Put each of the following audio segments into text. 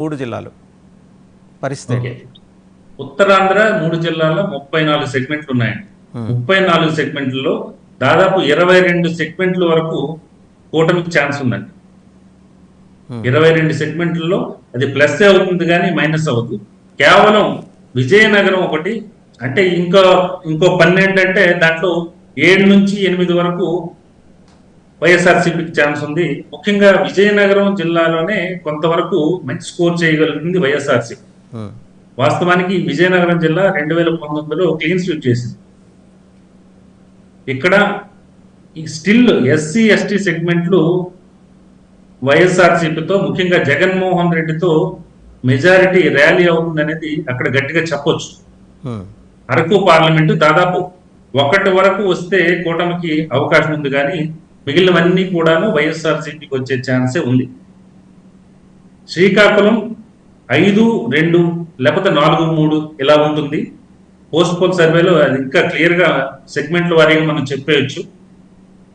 3 జిల్లాలు పరిస్థితి ఓకే. ఏంటి? ఉత్తరాంధ్ర 3 జిల్లాల్లో 34 సెగ్మెంట్లు ఉన్నాయండి. హ్మ్. 34 సెగ్మెంట్లలో దాదాపు 22 సెగ్మెంట్ల వరకు కూటమికి ఛాన్స్ ఉందండి. హ్మ్. 22 సెగ్మెంట్లలో అది ప్లస్ అవుతుంది కానీ మైనస్ అవ్వదు. కేవలం విజయనగరం ఒకటి, అంటే ఇంకో 12 అంటే దాంట్లో 7 నుంచి 8 వరకు వైఎస్ఆర్సీపీకి ఛాన్స్ ఉంది. ముఖ్యంగా విజయనగరం జిల్లాలోనే కొంతవరకు మంచి స్కోర్ చేయగలుగుతుంది వైఎస్ఆర్సీపీ. హ్మ్. వాస్తవానికి విజయనగరం జిల్లా 2019లో క్లీన్ స్వీప్ చేసింది. ఇక్కడ ఈ స్టిల్ ఎస్సీ ఎస్టీ సెగ్మెంట్లు వైఎస్ఆర్సీపీతో, ముఖ్యంగా జగన్మోహన్ రెడ్డితో మెజారిటీ ర్యాలీ అవుతుందనేది అక్కడ గట్టిగా చెప్పొచ్చు. హ్మ్. అరకు పార్లమెంటు దాదాపు 1 వరకు వస్తే కూటమికి అవకాశం ఉంది, కానీ మిగిలినవన్నీ కూడాను వైఎస్ఆర్సీపీకి వచ్చే ఛాన్సే ఉంది. శ్రీకాకుళం 5-2 లేకపోతే 4-3 ఇలా ఉంటుంది. పోస్ట్ పోల్ సర్వేలో అది ఇంకా క్లియర్గా సెగ్మెంట్ల వారీగా మనం చెప్పేయచ్చు.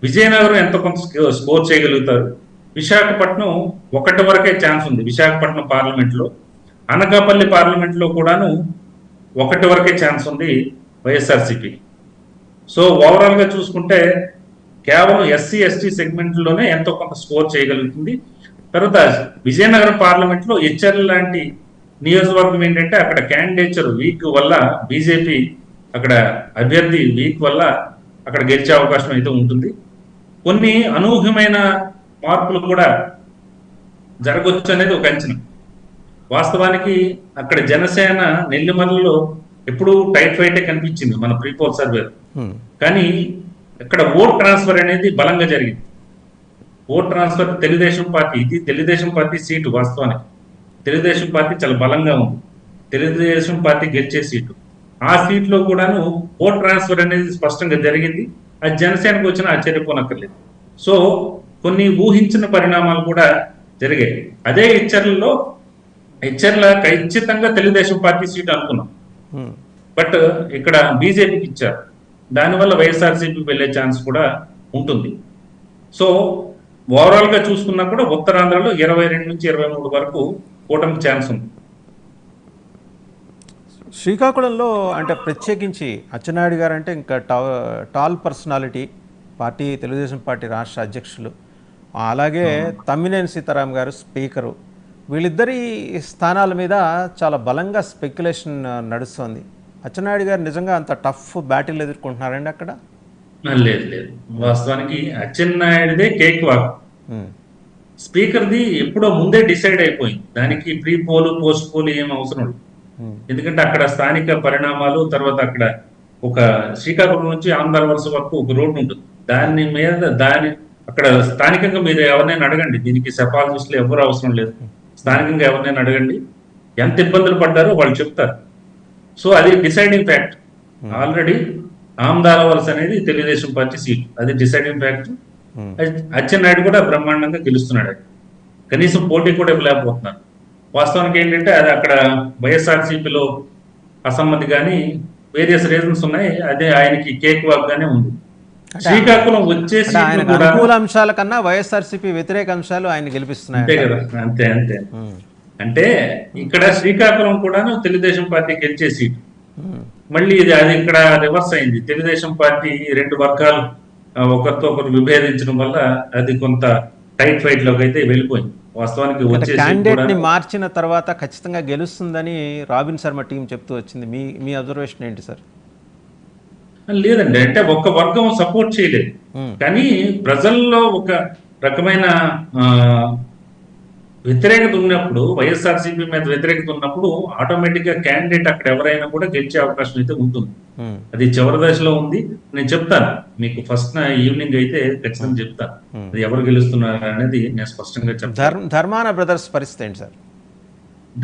విజయనగరం ఎంత కొంత స్కోర్ చేయగలుగుతారు. విశాఖపట్నం 1 వరకే ఛాన్స్ ఉంది విశాఖపట్నం పార్లమెంట్లో. అనకాపల్లి పార్లమెంట్లో కూడాను 1 వరకే ఛాన్స్ ఉంది వైఎస్ఆర్సీపీ. సో ఓవరాల్గా చూసుకుంటే కేవలం ఎస్సీ ఎస్టీ సెగ్మెంట్లోనే ఎంతో కొంత స్కోర్ చేయగలుగుతుంది. తర్వాత విజయనగరం పార్లమెంట్లో హెచ్ఆర్ లాంటి నియోజకవర్గం ఏంటంటే అక్కడ క్యాండిడేచర్ వీక్ వల్ల, బీజేపీ అక్కడ అభ్యర్థి వీక్ వల్ల అక్కడ గెలిచే అవకాశం అయితే ఉంటుంది. కొన్ని అనూహ్యమైన మార్పులు కూడా జరగవచ్చు అనేది ఒక అంచనా. వాస్తవానికి అక్కడ జనసేన నెల్లిమర్లలో ఎప్పుడూ టైట్ ఫైటే కనిపించింది మన ప్రీపోల్ సర్వే, కానీ ఇక్కడ ఓట్ ట్రాన్స్ఫర్ అనేది బలంగా జరిగింది. ఓట్ ట్రాన్స్ఫర్ తెలుగుదేశం పార్టీ, ఇది తెలుగుదేశం పార్టీ సీటు. వాస్తవానికి తెలుగుదేశం పార్టీ చాలా బలంగా ఉంది, తెలుగుదేశం పార్టీ గెలిచే సీటు. ఆ సీట్లో కూడాను ఓట్ ట్రాన్స్ఫర్ అనేది స్పష్టంగా జరిగింది. అది జనసేనకు వచ్చిన ఆశ్చర్యపోనక్కర్లేదు. సో కొన్ని ఊహించిన పరిణామాలు కూడా జరిగాయి. అదే హెచ్చర్ల ఖచ్చితంగా తెలుగుదేశం పార్టీ సీట్ అనుకున్నాం, బట్ ఇక్కడ బీజేపీకి ఇచ్చారు. దానివల్ల వైఎస్ఆర్సీపీ వెళ్ళే ఛాన్స్ కూడా ఉంటుంది. సో ఓవరాల్గా చూసుకున్నా కూడా ఉత్తరాంధ్రలో 22 నుంచి 23 వరకు కూటమికి ఛాన్స్ ఉంది. శ్రీకాకుళంలో అంటే ప్రత్యేకించి అచ్చెన్నాయుడు గారు అంటే ఇంకా tall personality, party Telugu Desam party రాష్ట్ర అధ్యక్షులు, అలాగే తమ్మినేని సీతారాం గారు స్పీకరు, వీళ్ళిద్దరి స్థానాల మీద చాలా బలంగా స్పెక్యులేషన్ నడుస్తోంది. అచ్చెన్నాయుడు గారు నిజంగా అంత టఫ్ బ్యాటిల్ ఎదుర్కొంటున్నారండి అక్కడ? లేదు, వాస్తవానికి అచ్చెన్నాయుడిదే కేక్ వాక్. స్పీకర్ది ఎప్పుడో ముందే డిసైడ్ అయిపోయింది. దానికి ప్రీ పోలు పోస్ట్ పోలు ఏం అవసరం లేదు. ఎందుకంటే అక్కడ స్థానిక పరిణామాలు, తర్వాత అక్కడ ఒక శ్రీకాకుళం నుంచి ఆంధ్ర వలస వరకు ఒక రోడ్డు ఉంటుంది. అక్కడ స్థానికంగా మీరు ఎవరినైనా అడగండి, దీనికి సెపాలజిస్టులు ఎవరు అవసరం లేదు. స్థానికంగా ఎవరినైనా అడగండి, ఎంత ఇబ్బందులు పడ్డారో వాళ్ళు చెప్తారు. సో అది డిసైడింగ్ ఫ్యాక్ట్. ఆల్రెడీ ఆమ్దాల వలస అనేది తెలుగుదేశం పార్టీ సీట్, అది డిసైడింగ్ ఫ్యాక్ట్. అచ్చెన్నాయుడు కూడా బ్రహ్మాండంగా గెలుస్తున్నాడు, కనీసం పోటీ కూడా ఇవ్వలేకపోతున్నారు. వాస్తవానికి ఏంటంటే అది అక్కడ వైఎస్ఆర్సీపీలో అసమ్మతి కానీ వేరియస్ రీజన్స్ ఉన్నాయి. అదే ఆయనకి కేక్ వాక్ గానే ఉంది. శ్రీకాకుళం వచ్చేసి అనుకూల అంశాల కన్నా వైఎస్ఆర్సీపీ వ్యతిరేక అంశాలు ఆయన గెలిపిస్తున్నాయి. అంతే కదా, అంతే. అంటే ఇక్కడ శ్రీకాకుళం కూడా తెలుగుదేశం పార్టీ గెలిచే సీటు. మళ్ళీ అది ఇక్కడ రివర్స్ అయింది. తెలుగుదేశం పార్టీ 2 వర్గాలు ఒకరితో ఒకరు విభేదించడం వల్ల అది కొంత టైట్ ఫైట్ లోకి అయితే వెళ్ళిపోయింది. వాస్తవానికి క్యాండిడేట్ ని మార్చిన తర్వాత ఖచ్చితంగా గెలుస్తుందని రాబిన్ శర్మ టీం చెప్తూ వచ్చింది. మీ అబ్జర్వేషన్ ఏంటి సార్? లేదండి, అంటే ఒక్క వర్గం సపోర్ట్ చేయలేదు, కానీ ప్రజల్లో ఒక రకమైన వ్యతిరేకత ఉన్నప్పుడు, వైఎస్ఆర్సీపీ మీద వ్యతిరేకత ఉన్నప్పుడు ఆటోమేటిక్ గా క్యాండిడేట్ అక్కడ ఎవరైనా కూడా గెలిచే అవకాశం అయితే ఉంటుంది. అది చివరి దశలో ఉంది. నేను చెప్తాను మీకు, ఫస్ట్ ఈవినింగ్ అయితే ఖచ్చితంగా చెప్తాను అది ఎవరు గెలుస్తున్నారు అనేది నేను స్పష్టంగా చెప్తాను. ధర్మాన బ్రదర్స్ పరిస్థితి ఏంటి సార్?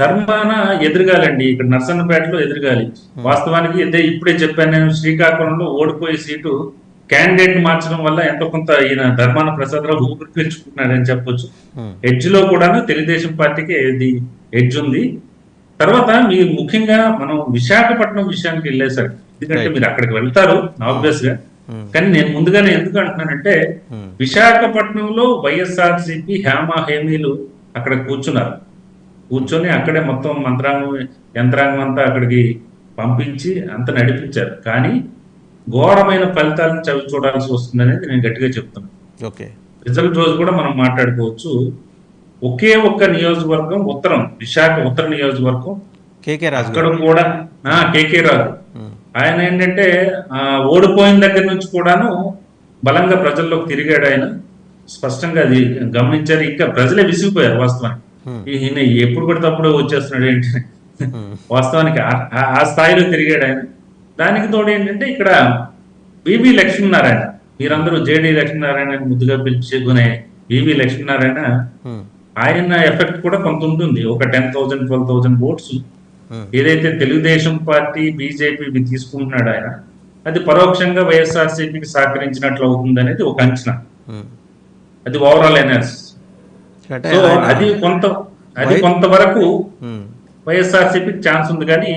ధర్మాన ఎదురుగాలండి, ఇక్కడ నర్సన్నపేటలో ఎదురుగాలి. వాస్తవానికి ఇప్పుడే చెప్పాను నేను, శ్రీకాకుళంలో ఓడిపోయే సీటు క్యాండిడేట్ మార్చడం వల్ల ఎంతో కొంత ఈయన ధర్మాన ప్రసాదరావు ఊపిరి పీల్చుకుంటున్నాడని చెప్పొచ్చు. ఎడ్జ్ లో కూడా తెలుగుదేశం పార్టీకి ఎడ్జ్ ఉంది. తర్వాత మీరు ముఖ్యంగా మనం విశాఖపట్నం విషయానికి వెళ్ళేసరికి, ఎందుకంటే మీరు అక్కడికి వెళ్తారు ఆబ్వియస్ గా, కానీ నేను ముందుగానే ఎందుకు అంటున్నానంటే విశాఖపట్నంలో వైఎస్ఆర్సీపీ హేమీలు అక్కడ కూర్చున్నారు. కూర్చొని అక్కడే మొత్తం యంత్రాంగం అంతా అక్కడికి పంపించి అంత నడిపించారు. కానీ ఘోరమైన ఫలితాలను చవి చూడాల్సి వస్తుందనేది నేను గట్టిగా చెప్తున్నాను. ఓకే. రిజల్ట్ రోజు కూడా మనం మాట్లాడుకోవచ్చు. ఒకే ఒక్క నియోజకవర్గం విశాఖ ఉత్తర నియోజకవర్గం, కేకే రాజు అక్కడ కూడా కేకే రాజు ఆయన ఏంటంటే ఓడిపోయిన దగ్గర నుంచి కూడాను బలంగా ప్రజల్లోకి తిరిగాడు. ఆయన స్పష్టంగా అది గమనించారు. ఇంకా ప్రజలే విసిగిపోయారు వాస్తవానికి. ఈయన ఎప్పుడు పడితే అప్పుడు వచ్చేస్తున్నాడు ఏంటి వాస్తవానికి ఆ స్థాయిలో తిరిగాడు ఆయన. దానికి తోడు ఏంటంటే ఇక్కడ వివి లక్ష్మీనారాయణ, మీరందరూ జేడి లక్ష్మీనారాయణ ముద్దుగా పిలుచుకునే వివి లక్ష్మీనారాయణ, ఆయన ఎఫెక్ట్ కూడా కొంత ఉంటుంది. ఒక 10,000 12,000 ఓట్స్ ఏదైతే తెలుగుదేశం పార్టీ బీజేపీ తీసుకుంటున్నాడు ఆయన, అది పరోక్షంగా వైఎస్ఆర్సీపీకి సహకరించినట్లు అవుతుంది అనేది ఒక అంచనా. అది ఓవరాల్ ఎనాలిసిస్. సో అది కొంతవరకు వైఎస్ఆర్సీపీకి ఛాన్స్ ఉంది, కానీ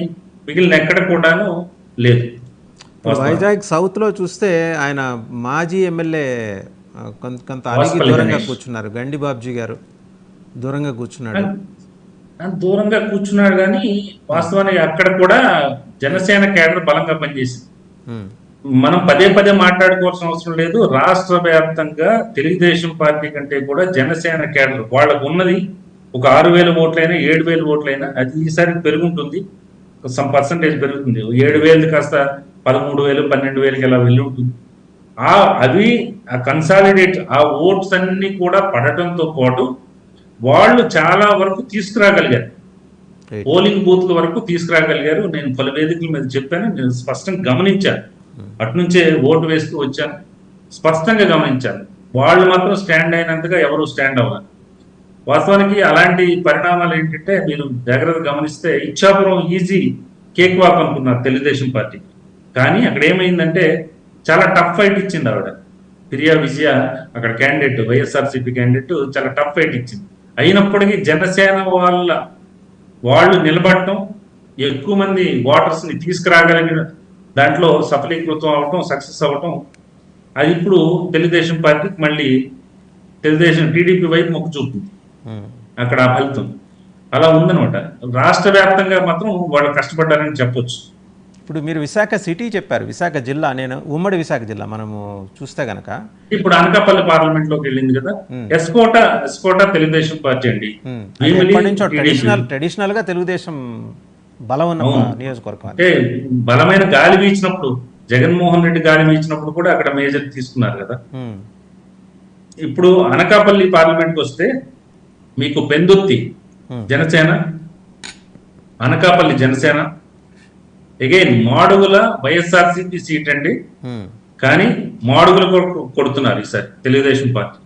మిగిలిన ఎక్కడ కూడాను లేదు. వైజాగ్ సౌత్ లో చూస్తే ఆయన మాజీ ఎమ్మెల్యే కొంత అలిగి దూరంగా కూర్చున్నారు. గండి బాబ్జీ గారు దూరంగా కూర్చున్నాడు కానీ వాస్తవానికి అక్కడ కూడా జనసేన కేడర్ బలంగా పనిచేసింది. మనం పదే మాట్లాడుకోవాల్సిన అవసరం లేదు. రాష్ట్ర వ్యాప్తంగా తెలుగుదేశం పార్టీ కంటే కూడా జనసేన కేడర్ వాళ్ళకు ఉన్నది ఒక 6,000 ఓట్లైనా 7,000 ఓట్లైనా అది ఈసారి పెరుగుంటుంది. సమ్ పర్సంటేజ్ పెరుగుతుంది. 7,000 కాస్త 13,000 12,000 ఇలా వెళ్ళి ఉంటుంది. అవి కన్సాలిడేట్ ఆ ఓట్స్ అన్ని కూడా పడటంతో పాటు వాళ్ళు చాలా వరకు తీసుకురాగలిగారు, పోలింగ్ బూత్ల వరకు తీసుకురాగలిగారు. నేను పలు వేదికల మీద చెప్పాను, నేను స్పష్టంగా గమనించాను. అటునుంచే ఓటు వేస్తూ వచ్చాను, స్పష్టంగా గమనించాను. వాళ్ళు మాత్రం స్టాండ్ అయినంతగా ఎవరు స్టాండ్ అవ్వాలి. వాస్తవానికి అలాంటి పరిణామాలు ఏంటంటే మీరు జాగ్రత్త గమనిస్తే ఇచ్చాపురం ఈజీ కేక్ వాక్ అనుకున్నారు తెలుగుదేశం పార్టీ, కానీ అక్కడ ఏమైందంటే చాలా టఫ్ ఫైట్ ఇచ్చింది ఆవిడ. ప్రియా విజయ అక్కడ క్యాండిడేట్, వైఎస్ఆర్సీపీ క్యాండిడేట్ చాలా టఫ్ ఫైట్ ఇచ్చింది. అయినప్పటికీ జనసేన వాళ్ళు నిలబడటం, ఎక్కువ మంది ఓటర్స్ ని తీసుకురాగలిగిన దాంట్లో సఫలీకృతం అవటం, సక్సెస్ అవటం, అది ఇప్పుడు తెలుగుదేశం పార్టీకి మళ్ళీ టీడీపీ వైపు మొక్కు చూపుతుంది. అక్కడ ఆ ఫలితం అలా ఉందనమాట. రాష్ట్ర వ్యాప్తంగా మాత్రం వాళ్ళు కష్టపడ్డారని చెప్పొచ్చు. ఇప్పుడు మీరు విశాఖ సిటీ చెప్పారు, విశాఖ జిల్లా, నేను ఉమ్మడి విశాఖ జిల్లా మనము చూస్తే గనక ఇప్పుడు అనకాపల్లి పార్లమెంట్ లోకి వెళ్ళింది కదా, ఎస్కోటా తెలుగుదేశం పార్టీ అండి. ట్రెడిషనల్ గా తెలుగుదేశం బలం ఉన్న నియోజకవర్గం. అంటే బలమైన గాలి వీచినప్పుడు, జగన్మోహన్ రెడ్డి గాలి వీచినప్పుడు కూడా అక్కడ మేజర్ తీసుకున్నారు కదా. ఇప్పుడు అనకాపల్లి పార్లమెంట్కి వస్తే మీకు పెందుర్తి జనసేన, అనకాపల్లి జనసేన, అగైన్ మాడుగుల వైఎస్ఆర్సీపీ సీట్ అండి, కానీ మాడుగులు కొడుతున్నారు ఈసారి తెలుగుదేశం పార్టీ.